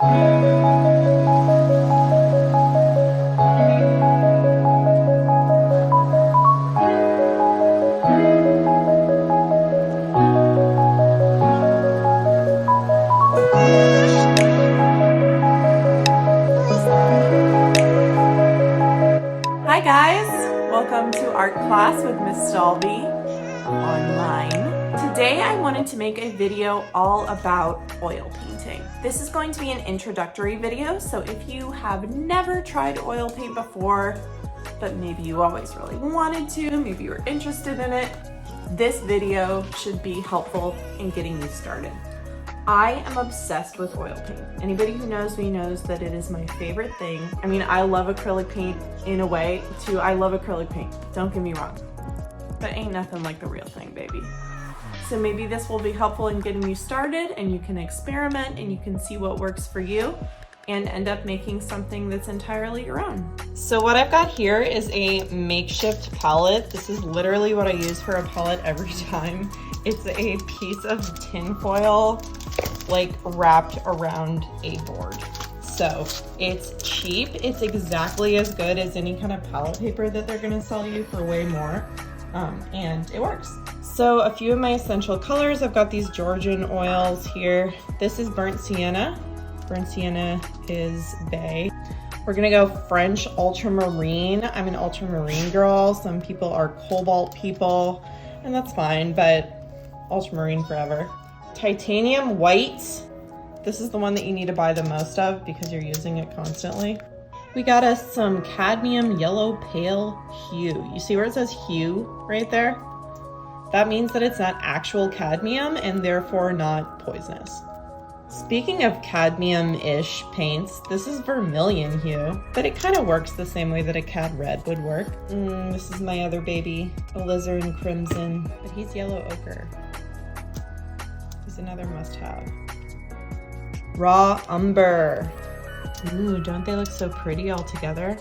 Hi guys, welcome to art class with Miss Dalby online. Today I wanted to make a video all about oil painting. This is going to be an introductory video, so if you have never tried oil paint before, but maybe you always really wanted to, maybe you're interested in it, this video should be helpful in getting you started. I am obsessed with oil paint. Anybody who knows me knows that it is my favorite thing. I mean, I love acrylic paint in a way too. I love acrylic paint, don't get me wrong. But ain't nothing like the real thing, baby. So maybe this will be helpful in getting you started and you can experiment and you can see what works for you and end up making something that's entirely your own. So what I've got here is a makeshift palette. This is literally what I use for a palette every time. It's a piece of tin foil like wrapped around a board. So it's cheap. It's exactly as good as any kind of palette paper that they're gonna sell you for way more. And it works. So a few of my essential colors, I've got these Georgian oils here. This is burnt sienna. Burnt sienna is bay. We're gonna go French ultramarine. I'm an ultramarine girl. Some people are cobalt people, and that's fine, but ultramarine forever. Titanium white. This is the one that you need to buy the most of because you're using it constantly. We got us some cadmium yellow pale hue. You see where it says hue right there? That means that it's not actual cadmium and therefore not poisonous. Speaking of cadmium-ish paints, this is vermilion hue, but it kind of works the same way that a cad red would work. This is my other baby, alizarin crimson, but he's yellow ochre. He's another must-have. Raw umber. Ooh, don't they look so pretty all together?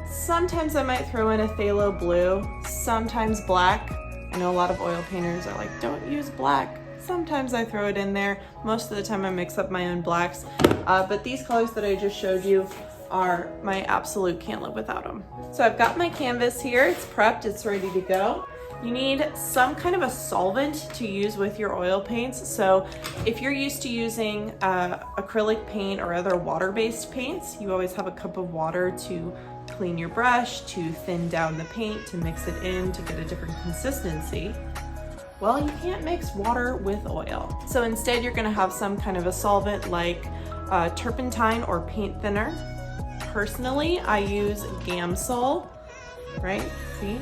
Sometimes I might throw in a phthalo blue, sometimes black. I know a lot of oil painters are like, don't use black. Sometimes I throw it in there. Most of the time I mix up my own blacks. But these colors that I just showed you are my absolute can't live without them. So I've got my canvas here. It's prepped, it's ready to go. You need some kind of a solvent to use with your oil paints. So if you're used to using acrylic paint or other water-based paints, you always have a cup of water to clean your brush, to thin down the paint, to mix it in, to get a different consistency. Well, you can't mix water with oil. So instead you're gonna have some kind of a solvent like turpentine or paint thinner. Personally, I use Gamsol, right? See?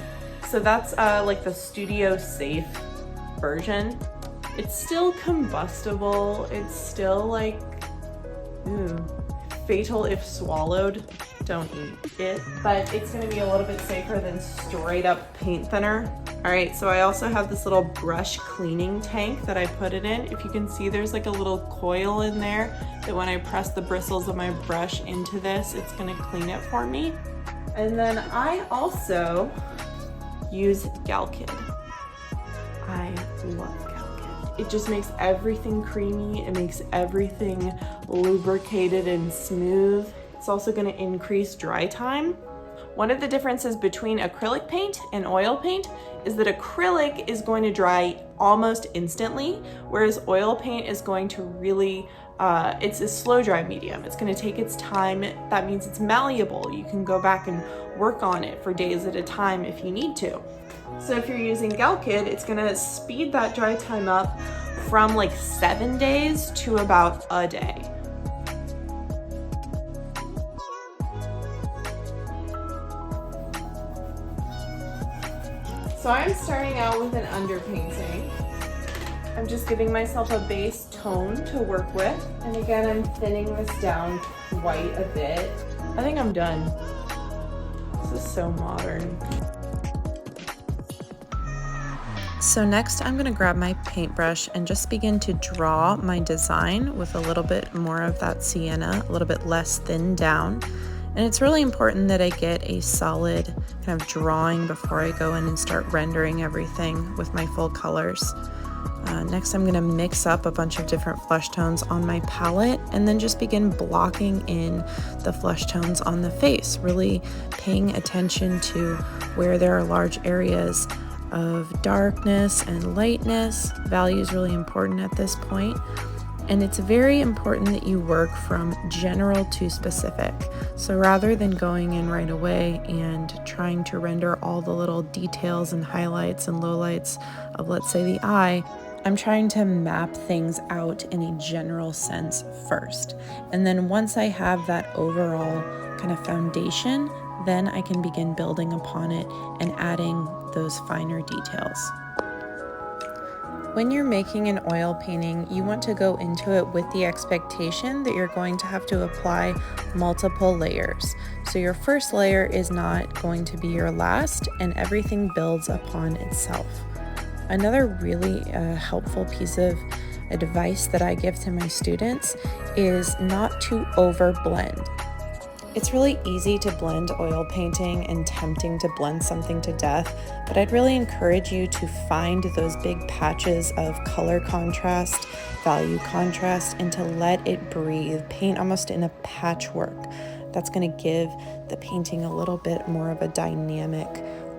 So that's like the studio safe version. It's still combustible. It's still like, fatal if swallowed. Don't eat it. But it's gonna be a little bit safer than straight up paint thinner. All right, so I also have this little brush cleaning tank that I put it in. If you can see, there's like a little coil in there that when I press the bristles of my brush into this, it's gonna clean it for me. And then I also use Galkyd. I love Galkyd. It just makes everything creamy. It makes everything lubricated and smooth. It's also gonna increase dry time. One of the differences between acrylic paint and oil paint is that acrylic is going to dry almost instantly, whereas oil paint is going to really, it's a slow dry medium. It's gonna take its time. That means it's malleable. You can go back and work on it for days at a time if you need to. So if you're using Galkyd, it's gonna speed that dry time up from like 7 days to about a day. So I'm starting out with an underpainting. I'm just giving myself a base tone to work with. And again, I'm thinning this down quite a bit. I think I'm done. This is so modern. So next I'm going to grab my paintbrush and just begin to draw my design with a little bit more of that sienna, a little bit less thinned down. And it's really important that I get a solid kind of drawing before I go in and start rendering everything with my full colors. Next, I'm going to mix up a bunch of different flesh tones on my palette and then just begin blocking in the flesh tones on the face, really paying attention to where there are large areas of darkness and lightness. Value is really important at this point. And it's very important that you work from general to specific. So rather than going in right away and trying to render all the little details and highlights and lowlights of, let's say, the eye, I'm trying to map things out in a general sense first. And then once I have that overall kind of foundation, then I can begin building upon it and adding those finer details. When you're making an oil painting, you want to go into it with the expectation that you're going to have to apply multiple layers. So your first layer is not going to be your last, and everything builds upon itself. Another really helpful piece of advice that I give to my students is not to over blend. It's really easy to blend oil painting and tempting to blend something to death, but I'd really encourage you to find those big patches of color contrast, value contrast, and to let it breathe. Paint almost in a patchwork. That's going to give the painting a little bit more of a dynamic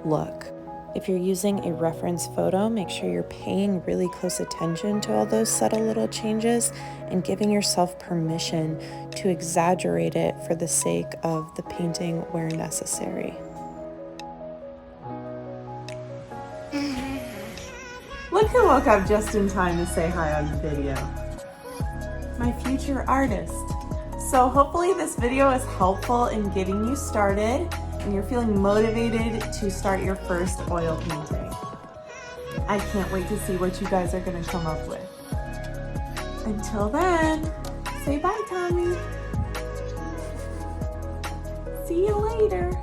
look. If you're using a reference photo, make sure you're paying really close attention to all those subtle little changes and giving yourself permission to exaggerate it for the sake of the painting where necessary. Look who woke up just in time to say hi on the video. My future artist. So hopefully this video is helpful in getting you started and you're feeling motivated to start your first oil painting. I can't wait to see what you guys are going to come up with. Until then, say bye, Tommy. See you later.